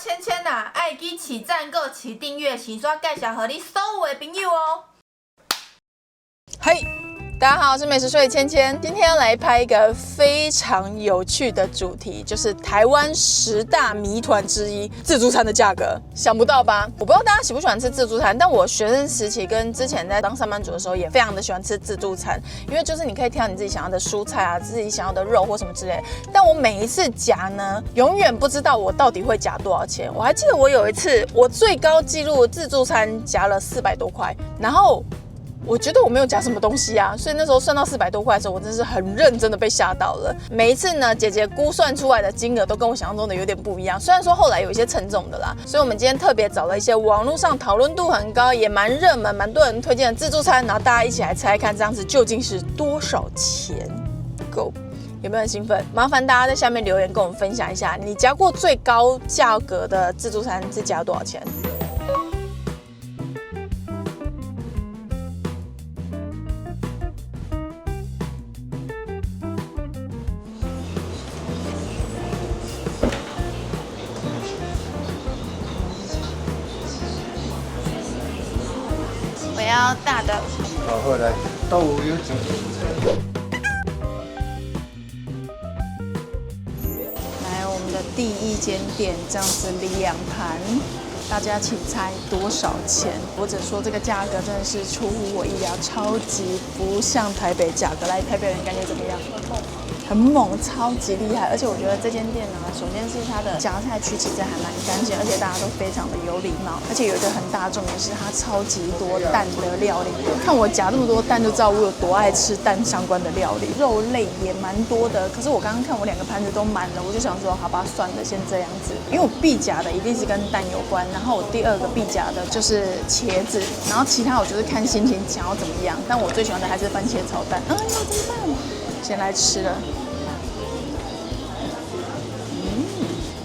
芊芊呐，爱记起赞、搁起订阅、起刷介绍给你所有的朋友哦。嘿，大家好，我是美食说的芊芊，今天要来拍一个非常有趣的主题，就是台湾10大谜团之一——自助餐的价格。想不到吧？我不知道大家喜不喜欢吃自助餐，但我学生时期跟之前在当上班族的时候，也非常的喜欢吃自助餐，因为就是你可以挑你自己想要的蔬菜啊，自己想要的肉或什么之类的。但我每一次夹呢，永远不知道我到底会夹多少钱。我还记得我有一次，我最高纪录自助餐夹了400多块，然后我觉得我没有夹什么东西啊，所以那时候算到400多块的时候，我真是很认真的被吓到了。每一次呢，姐姐估算出来的金额都跟我想象中的有点不一样，虽然说后来有一些称重的啦。所以我们今天特别找了一些网络上讨论度很高，也蛮热门、蛮多人推荐的自助餐，然后大家一起来猜看，这样子究竟是多少钱 ？Go！有没有很兴奋？麻烦大家在下面留言跟我们分享一下，你夹过最高价格的自助餐是夹多少钱？我要大的。好，后来豆腐有几来，我们的第一间店，这样子2盘，大家请猜多少钱？我只说这个价格真的是出乎我意料，超级不像台北价格。来，台北人感觉怎么样？很猛，超级厉害。而且我觉得这间店呢，首先是它的夹菜区其实还蛮干净，而且大家都非常的有礼貌。而且有一个很大的重点是它超级多蛋的料理。看我夹这么多蛋就知道我有多爱吃蛋相关的料理，肉类也蛮多的。可是我刚刚看我2个盘子都满了，我就想说好吧，算了，先这样子。因为我必夹的一定是跟蛋有关，然后我第2个必夹的就是茄子，然后其他我就是看心情想要怎么样。但我最喜欢的还是番茄炒蛋。要怎么办？先来吃了。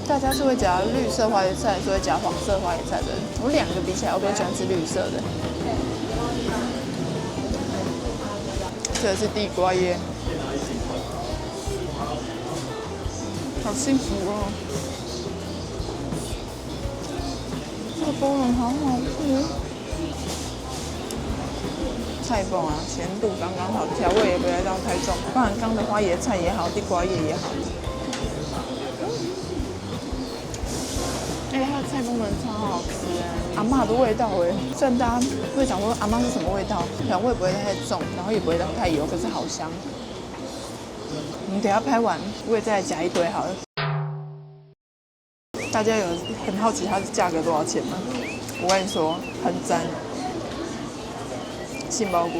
大家是会夹绿色花椰菜，还是会夹黄色花椰菜的？我2个比起来，我比较喜欢吃绿色的。这是地瓜叶，好幸福哦！这个菠萝好好吃。菜脯啊，咸度刚刚好，调味也不要到太重，不然刚的花椰菜也好，地瓜叶也好。它的菜脯们超好吃阿嬷的味道虽然大家会想说阿嬷是什么味道，调味不会太重，然后也不会太油，可是好香。我们等一下拍完，我也再来夹一堆好了。大家有很好奇它的价格多少钱吗？我跟你说，很赞。杏鲍菇，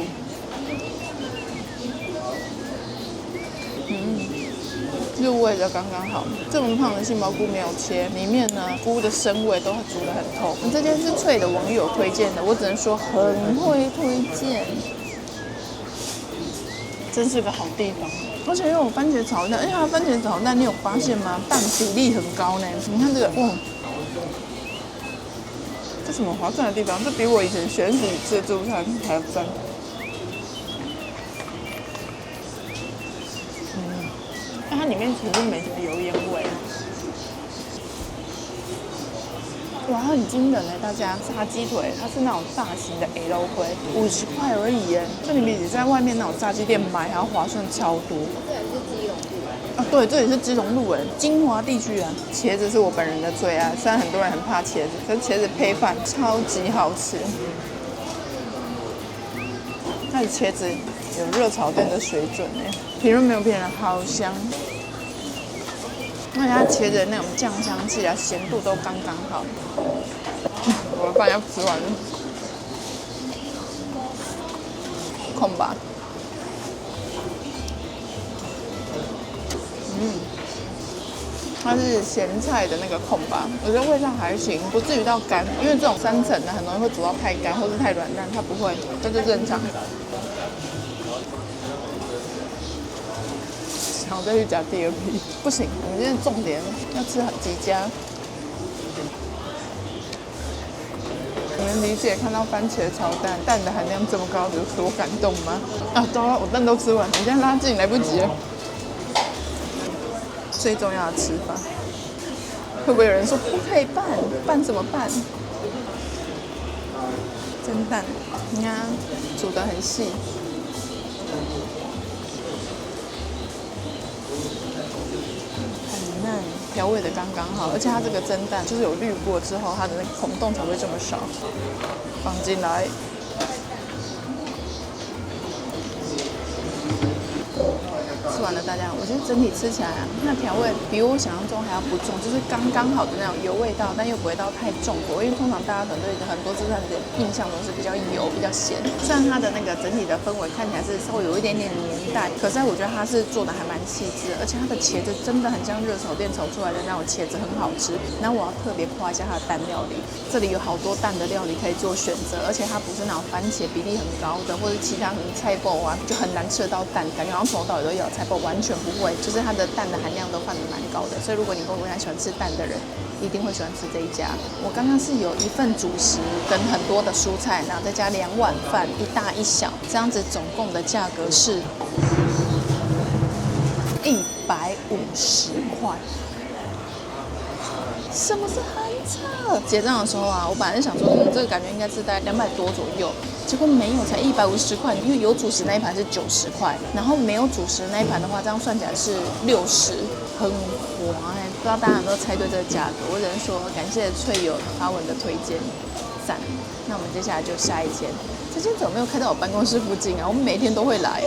入味的刚刚好。这么胖的杏鲍菇没有切，里面呢菇的生味都煮得很透。这间是脆的网友推荐的，我只能说很会推荐，真是个好地方。而且又有番茄炒蛋，而且它的番茄炒蛋你有发现吗？蛋比例很高呢。你看这个，哇，这什么划算的地方？这比我以前学生时吃的自助餐还要赞。但它里面其实没什么油烟味。哇，它很惊人大家炸鸡腿，它是那种大型的 L 灰，50块而已耶，这里比你在外面那种炸鸡店买还要划算超多。这里是基隆路啊，对，这里是基隆路金华地区啊。茄子是我本人的最爱，虽然很多人很怕茄子，可是茄子配饭超级好吃。它的茄子有热炒店的水准评论没有骗人，好香。而且它茄子的那种酱香气啊，咸度都刚刚好。我的饭要吃完了，空吧。它是咸菜的那个空吧，我觉得味道还行，不至于到干，因为这种3层的很容易会煮到太干或是太软烂，它不会，这就正常。然后再去夹第2批，不行，我们今天重点要吃几家。你们理解看到番茄炒蛋，蛋的含量这么高有多感动吗？啊，糟了，我蛋都吃完，你现在拉近来不及了。最重要的吃法，会不会有人说不可以拌？拌怎么拌？蒸蛋，你看煮得很细。很嫩，调味的刚刚好，而且它这个蒸蛋就是有滤过之后，它的那个孔洞才会这么少。放进来。吃完了，大家，我觉得整体吃起来啊，那调味比我想象中还要不重，就是刚刚好的那种油味道，但又不会到太重口。因为通常大家可能对很多自助餐的印象都是比较油、比较咸。虽然它的那个整体的氛围看起来是稍微有一点点年代，可是我觉得它是做的还蛮细致的，而且它的茄子真的很像热炒店炒出来的那种茄子，很好吃。然后我要特别夸一下它的蛋料理，这里有好多蛋的料理可以做选择，而且它不是那种番茄比例很高的，或者其他什么菜包啊，就很难吃得到蛋，感觉好像从头到尾都咬菜包，完全不会，就是它的蛋的含量都放的蛮高的。所以如果你跟我一样喜欢吃蛋的人，一定会喜欢吃这一家。我刚刚是有一份主食跟很多的蔬菜，然后再加2碗饭，一大一小，这样子总共的价格是150块。什么是很扯？结账的时候啊，我本来是想说，这个感觉应该是在200多左右，结果没有，才150块。因为有主食那一盘是90块，然后没有主食那一盘的话，这样算起来是60，很划哎。不知道大家有没有猜对这个价格？我只能说感谢翠友发文的推荐，赞。那我们接下来就下一间，这间怎么没有开到我办公室附近啊？我们每天都会来。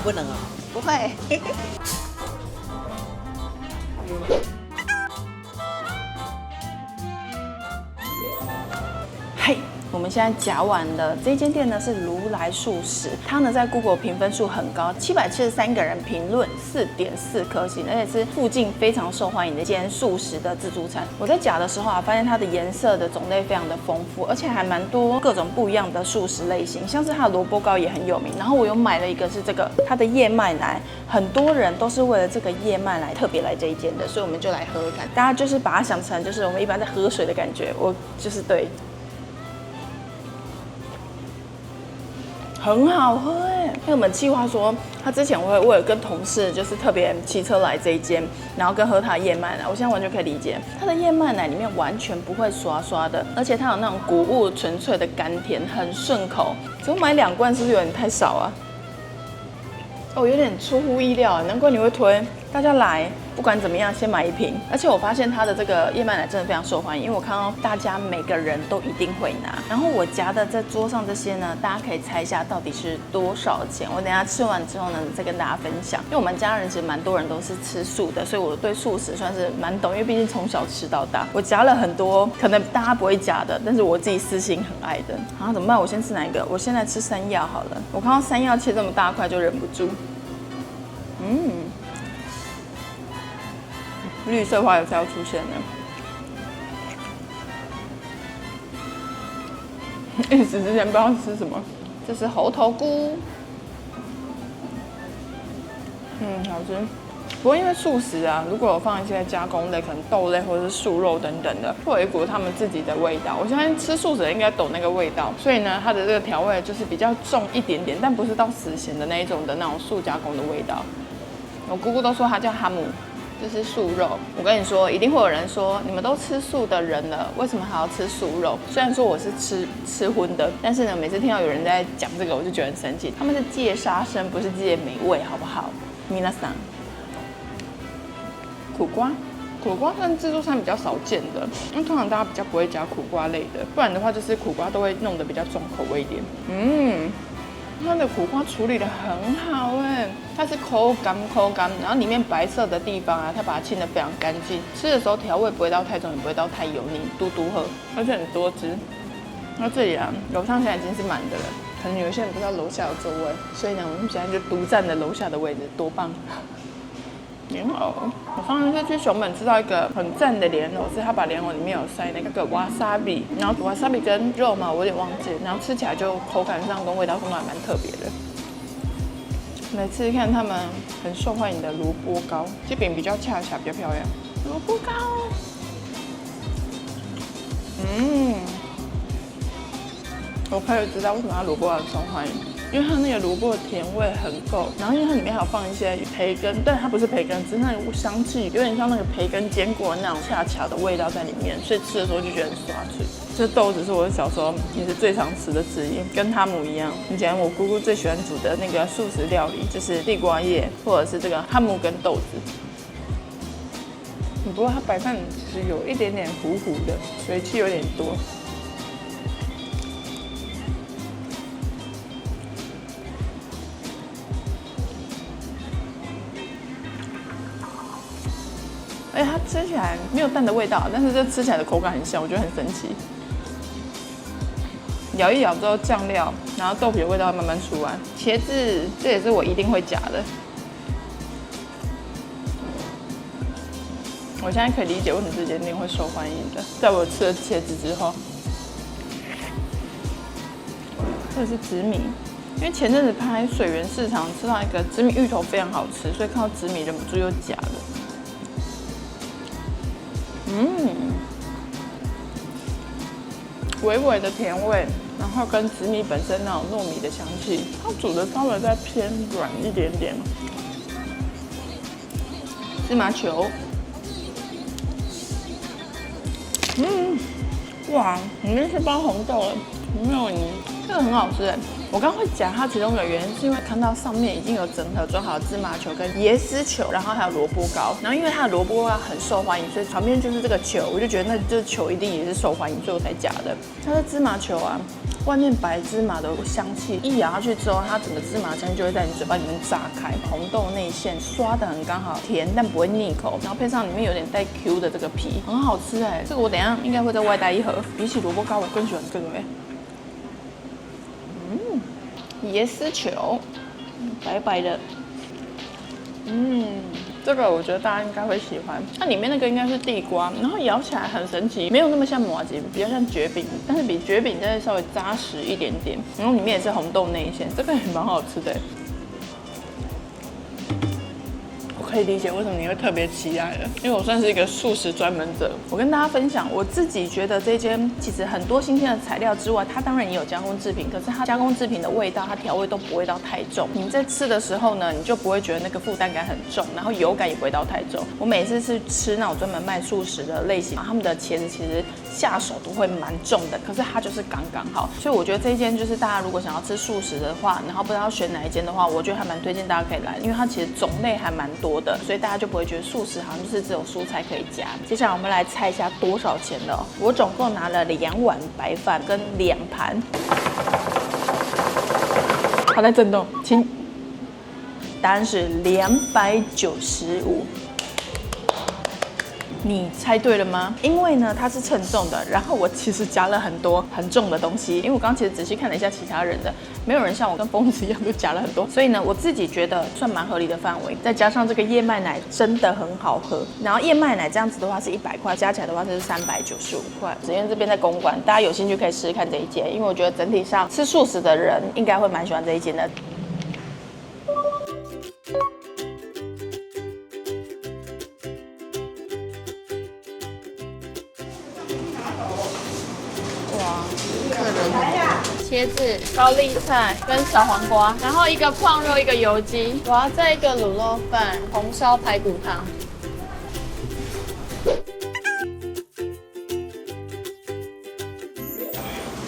不能啊，不会。嘿，我们现在夹完了。这间店呢是如来素食，它呢在 Google 评分数很高，773个人评论，4.4颗星，而且是附近非常受欢迎的一间素食的自助餐。我在夹的时候啊，发现它的颜色的种类非常的丰富，而且还蛮多各种不一样的素食类型，像是它的萝卜糕也很有名。然后我有买了一个是这个它的燕麦奶，很多人都是为了这个燕麦奶特别来这一间的，所以我们就来喝喝看。大家就是把它想成就是我们一般在喝水的感觉，我就是对。很好喝哎！因为我们计划说，他之前我有跟同事就是特别骑车来这一间，然后跟喝他的燕麦奶，我现在完全可以理解，它的燕麦奶里面完全不会刷刷的，而且它有那种谷物纯粹的甘甜，很顺口。只买2罐是不是有点太少啊？哦，有点出乎意料，难怪你会推。大家来，不管怎么样，先买1瓶。而且我发现它的这个燕麦奶真的非常受欢迎，因为我看到大家每个人都一定会拿。然后我夹的在桌上这些呢，大家可以猜一下到底是多少钱。我等一下吃完之后呢，再跟大家分享。因为我们家人其实蛮多人都是吃素的，所以我对素食算是蛮懂，因为毕竟从小吃到大。我夹了很多可能大家不会夹的，但是我自己私心很爱的。啊，怎么办？我先吃哪一个？我现在吃山药好了。我看到山药切这么大块就忍不住。绿色花油菜要出现了，一时之间不知道吃什么。这是猴头菇，好吃。不过因为素食啊，如果有放一些加工类，可能豆类或者是素肉等等的，会有一股他们自己的味道。我相信吃素食的应该懂那个味道，所以呢，它的这个调味就是比较重一点点，但不是到死咸的那一种的那种素加工的味道。我姑姑都说它叫哈姆。就是素肉，我跟你说，一定会有人说，你们都吃素的人了，为什么还要吃素肉？虽然说我是吃荤的，但是呢，每次听到有人在讲这个，我就觉得很生气。他们是戒杀生，不是戒美味，好不好？米娜桑，苦瓜算自助餐比较少见的，因为通常大家比较不会加苦瓜类的，不然的话就是苦瓜都会弄得比较重口味一点。它的苦瓜处理得很好哎，它是口感，然后里面白色的地方啊，它把它清得非常干净，吃的时候调味不会到太重，也不会到太油腻，嘟嘟喝，而且很多汁。那这里啊，楼上现在已经是满的了，可能有些人不知道楼下有座位，所以呢，我们现在就独占了楼下的位置，多棒！莲藕，我上次去熊本吃到一个很赞的莲藕，是它把莲藕里面有塞那个wasabi，然后 wasabi 跟肉嘛，我有点忘记，然后吃起来就口感上跟味道上都还蛮特别的。来吃吃看他们很受欢迎的萝卜糕，这饼比较恰恰，比较漂亮。萝卜糕，我开始知道为什么它萝卜很受欢迎，因为它那个萝卜的甜味很够，然后因为它里面还有放一些培根，但它不是培根，只是那个香气有点像那个培根坚果那种恰恰的味道在里面，所以吃的时候就觉得很刷嘴。这豆子是我小时候也是最常吃的之一，跟汤姆一样。以前我姑姑最喜欢煮的那个素食料理就是地瓜叶，或者是这个汉姆跟豆子。不过它白饭其实有一点点糊糊的，水汽有点多。而且它吃起来没有蛋的味道，但是这吃起来的口感很像，我觉得很神奇。咬一咬之后，酱料，然后豆皮的味道慢慢出来。茄子，这也是我一定会夹的。我现在可以理解为什么这间店会受欢迎的。在我吃了茄子之后，这是紫米，因为前阵子拍水源市场吃到一个紫米芋头非常好吃，所以看到紫米忍不住又夹了。微微的甜味，然后跟紫米本身那种糯米的香气，它煮的稍微再偏软一点点。芝麻球，哇，里面是包红豆的，没有泥，这个很好吃哎。我刚会夹它其中一个原因是因为看到上面已经有整盒装好的芝麻球跟椰丝球，然后还有萝卜糕，然后因为它的萝卜糕很受欢迎，所以旁边就是这个球，我就觉得那这球一定也是受欢迎，所以我才夹的。它的芝麻球啊，外面白芝麻的香气，一咬下去之后，它整个芝麻香就会在你嘴巴里面炸开，红豆内馅刷的很刚好，甜但不会腻口，然后配上里面有点带 Q 的这个皮，很好吃哎。这个我等一下应该会再外带一盒，比起萝卜糕我更喜欢这个哎。椰丝球，白白的，这个我觉得大家应该会喜欢。它里面那个应该是地瓜，然后咬起来很神奇，没有那么像麻糬，比较像蕨饼，但是比蕨饼再稍微扎实一点点。然后里面也是红豆内馅，这个也蛮好吃的。可以理解为什么你会特别期待的，因为我算是一个素食专门者。我跟大家分享，我自己觉得这间其实很多新鲜的材料之外，它当然也有加工制品，可是它加工制品的味道，它调味都不会到太重。你在吃的时候呢，你就不会觉得那个负担感很重，然后油感也不会到太重。我每次是吃那种专门卖素食的类型，他们的茄子其实下手都会蛮重的，可是它就是刚刚好。所以我觉得这一间就是大家如果想要吃素食的话，然后不知道选哪一间的话，我觉得还蛮推荐大家可以来，因为它其实种类还蛮多的，所以大家就不会觉得素食好像就是只有蔬菜可以夹。接下来我们来猜一下多少钱的哦。我总共拿了2碗白饭跟2盘，它在震动，请答案是295。你猜对了吗？因为呢，它是称重的，然后我其实夹了很多很重的东西，因为我刚其实仔细看了一下其他人的，没有人像我跟疯子一样都夹了很多，所以呢，我自己觉得算蛮合理的范围。再加上这个燕麦奶真的很好喝，然后燕麦奶这样子的话是100块，加起来的话就是395块。紫苑这边在公馆，大家有兴趣可以试试看这一间，因为我觉得整体上吃素食的人应该会蛮喜欢这一间的。茄子、高丽菜跟小黄瓜，然后一个矿肉，一个油鸡，我要再一个卤肉饭、红烧排骨汤。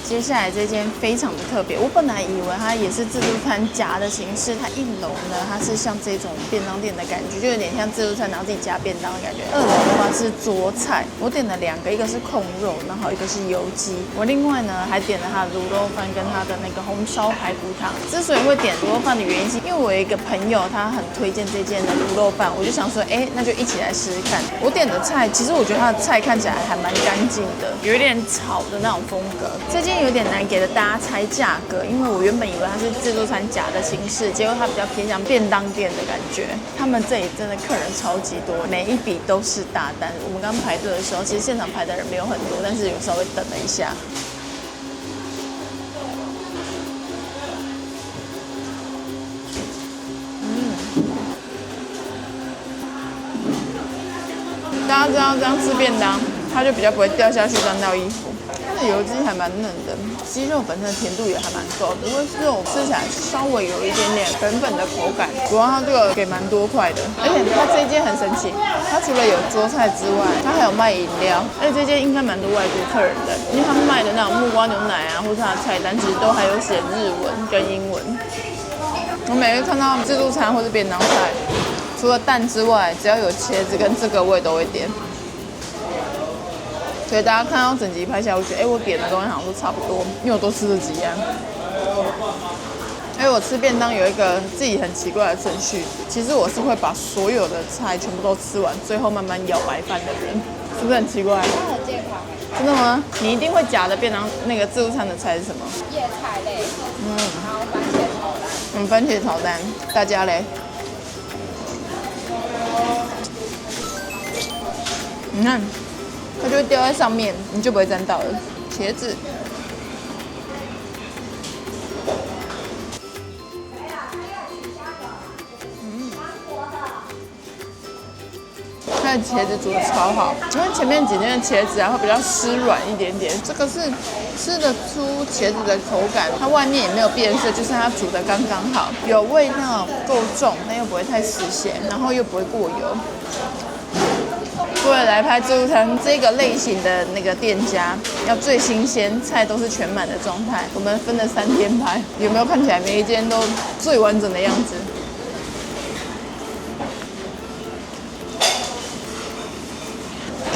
接下来这间非常的特别，我本来以为它也是自助餐夹的形式，它1楼呢它是像这种便当店的感觉，就有点像自助餐，然后自己夹便当的感觉。2楼的话是桌菜，我点了2个，一个是控肉，然后一个是油鸡。我另外呢还点了它的卤肉饭跟它的那个红烧排骨汤。之所以会点卤肉饭的原因是因为我有一个朋友他很推荐这间的卤肉饭，我就想说，那就一起来试试看。我点的菜，其实我觉得它的菜看起来还蛮干净的，有一点炒的那种风格。这间有点难给了大家猜价格，因为我原本以为它是自助餐夹的形式，结果它比较偏向便当店的感觉。他们这里真的客人超级多，每一笔都是大单。我们刚排队的时候，其实现场排的人没有很多，但是有稍微等了一下。知道这样吃便当，它就比较不会掉下去沾到衣服。它的油鸡还蛮嫩的，鸡肉本身的甜度也还蛮够，不过肉吃起来稍微有一点点粉粉的口感。主要它这个给蛮多块的，而且它这一间很神奇，它除了有桌菜之外，它还有卖饮料。而且这间应该蛮多外国客人的，因为他们卖的那种木瓜牛奶啊，或是它的菜单其实都还有写日文跟英文。我每次看到自助餐或是便当菜，除了蛋之外，只要有茄子跟这个我也都会点。所以大家看到整集拍下来，我觉得我点的东西好像都差不多，因为我都吃了几样。因为我吃便当有一个自己很奇怪的程序，其实我是会把所有的菜全部都吃完，最后慢慢舀白饭的人，是不是很奇怪？很健康哎。真的吗？你一定会夹的便当那个自助餐的菜是什么？叶菜类，然后番茄炒蛋。番茄炒蛋，大家嘞？你看，它就会掉在上面，你就不会沾到了。茄子，它的茄子煮的超好，因为前面几天的茄子啊会比较湿软一点点，这个是吃得出茄子的口感，它外面也没有变色，就是它煮的刚刚好，有味道，够重，但又不会太死咸，然后又不会过油。为了来拍自助餐这个类型的那个店家，要最新鲜，菜都是全满的状态。我们分了3天拍，有没有看起来每一间都最完整的样子？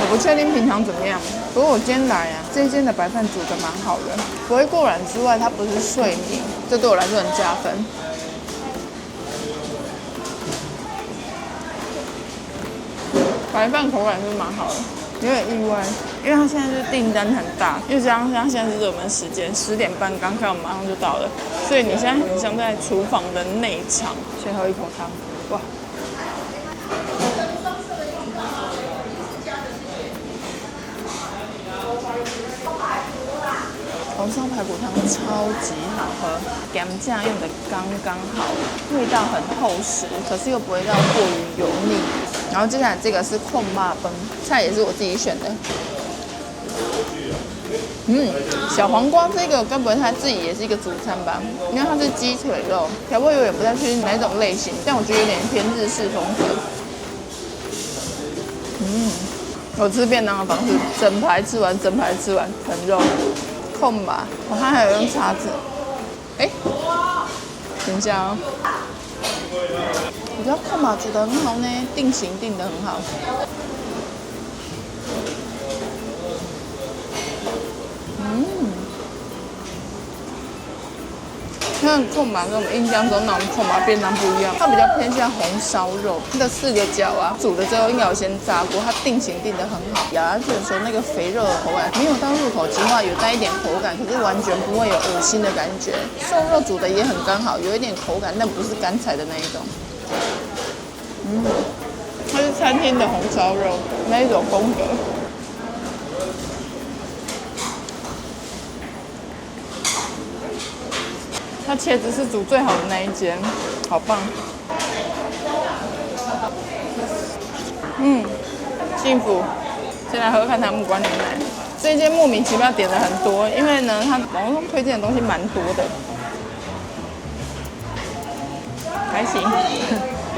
我不确定平常怎么样，不过我今天来啊，这一间的白饭煮的蛮好的，不会过软之外，它不是碎米，这对我来说很加分。白饭口感是蛮好的，有点意外，因为它现在是订单很大，又加上现在是热门时间，10点半刚开，我马上就到了，所以你现在很像在厨房的内场。先喝一口汤，哇！红烧排骨汤超级好喝，咸酱用的刚刚好，味道很厚实，可是又不会到过于油腻。然后接下来这个是控肉崩，菜也是我自己选的。小黄瓜这个该不会它自己也是一个主餐吧？因为它是鸡腿肉，调味我也不太确定哪种类型，但我觉得有点偏日式风格。我吃便当的方式，整排吃完，整排吃完，啃肉。控吧，我看还有用叉子。等一下哦。我觉得控吧煮得很好呢，定型定得很好。那控吧跟我们印象中那种控吧便当不一样，它比较偏向红烧肉，它的4个角啊，煮了之后应该有先炸过，它定型定得很好，咬下去的时候那个肥肉的口感没有到入口即化，有带一点口感，可是完全不会有恶心的感觉。瘦肉煮的也很刚好，有一点口感，但不是干柴的那一种。它是餐厅的红烧肉那一种风格。它茄子是煮最好的那一间，好棒。幸福。先来喝看它木瓜牛奶。这一间莫名其妙点了很多，因为呢，它网络上推荐的东西蛮多的，还行。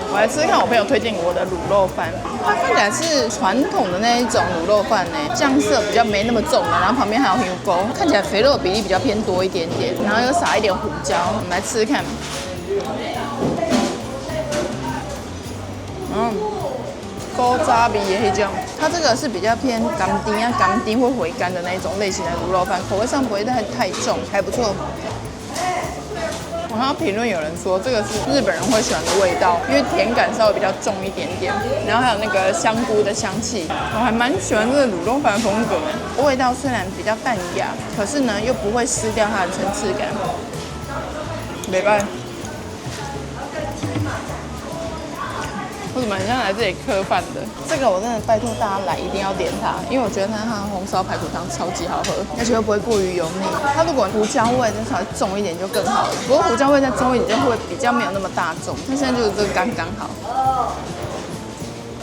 我来吃吃看我朋友推荐我的卤肉饭，它看起来是传统的那一种卤肉饭呢，酱色比较没那么重的，然后旁边还有牛沟，看起来肥肉的比例比较偏多一点点，然后又撒一点胡椒，我们来吃吃看。高渣比也可以这样，它这个是比较偏干丁或回甘的那一种类型的卤肉饭，口味上不会太重，还不错。我看到评论有人说这个是日本人会喜欢的味道，因为甜感稍微比较重一点点，然后还有那个香菇的香气，我还蛮喜欢这个卤肉饭风格的。味道虽然比较淡雅，可是呢又不会失掉它的层次感。没办法。为什么很像来这里客饭的？这个我真的拜托大家来一定要点它，因为我觉得它的红烧排骨汤超级好喝，而且又不会过于油腻。它如果胡椒味再稍微重一点就更好了，不过胡椒味再重一点就会比较没有那么大众。那现在就是这个刚刚好。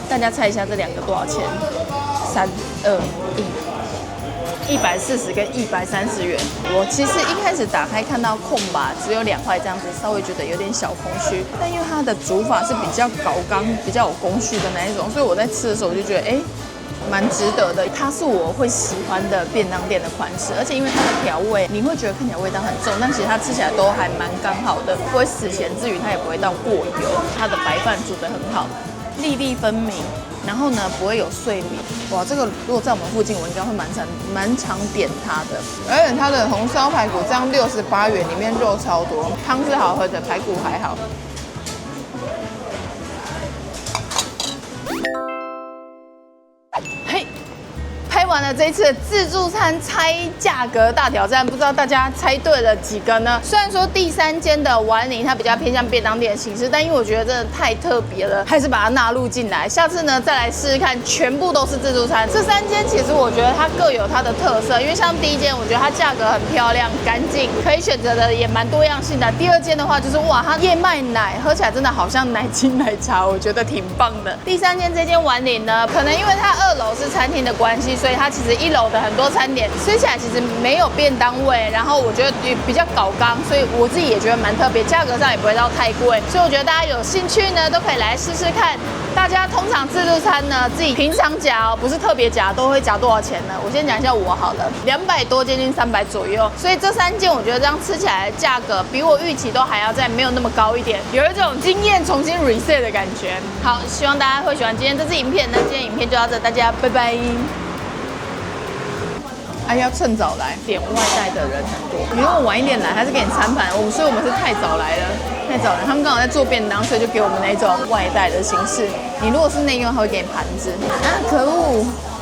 大家猜一下这两个多少钱？3、2、1。140跟130元。我其实一开始打开看到空吧，只有2块这样子，稍微觉得有点小空虚。但因为它的煮法是比较高纲、比较有工序的那一种，所以我在吃的时候我就觉得，蛮值得的。它是我会喜欢的便当店的款式，而且因为它的调味，你会觉得看起来味道很重，但其实它吃起来都还蛮刚好的，不会死咸之余，它也不会到过油。它的白饭煮得很好，粒粒分明。然后呢，不会有碎米。哇，这个如果在我们附近，我应该会蛮常点它的。而且它的红烧排骨这样68元，里面肉超多，汤是好喝的，排骨还好。嘿。拍完了这一次的自助餐猜价格大挑战，不知道大家猜对了几个呢？虽然说第3间的丸林它比较偏向便当店的形式，但因为我觉得真的太特别了，还是把它纳入进来。下次呢再来试试看，全部都是自助餐。这3间其实我觉得它各有它的特色，因为像第1间我觉得它价格很漂亮、干净，可以选择的也蛮多样性的。第2间的话就是哇，它燕麦奶喝起来真的好像奶精奶茶，我觉得挺棒的。第3间这间丸林呢，可能因为它2楼是餐厅的关系，所以它其实1楼的很多餐点吃起来其实没有便当味，然后我觉得也比较搞刚，所以我自己也觉得蛮特别，价格上也不会到太贵，所以我觉得大家有兴趣呢都可以来试试看。大家通常自助餐呢，自己平常夹不是特别夹，都会夹多少钱呢？我先讲一下我好了，200多接近300左右，所以这3件我觉得这样吃起来的价格比我预期都还要再没有那么高一点，有一种经验重新 reset 的感觉。好，希望大家会喜欢今天这支影片，那今天影片就到这，大家拜拜。要趁早来，点外带的人很多。你如果晚一点来，还是给你餐盘。所以我们是太早来了，太早了。他们刚好在做便当，所以就给我们那种外带的形式。你如果是内用，他会给你盘子。可恶！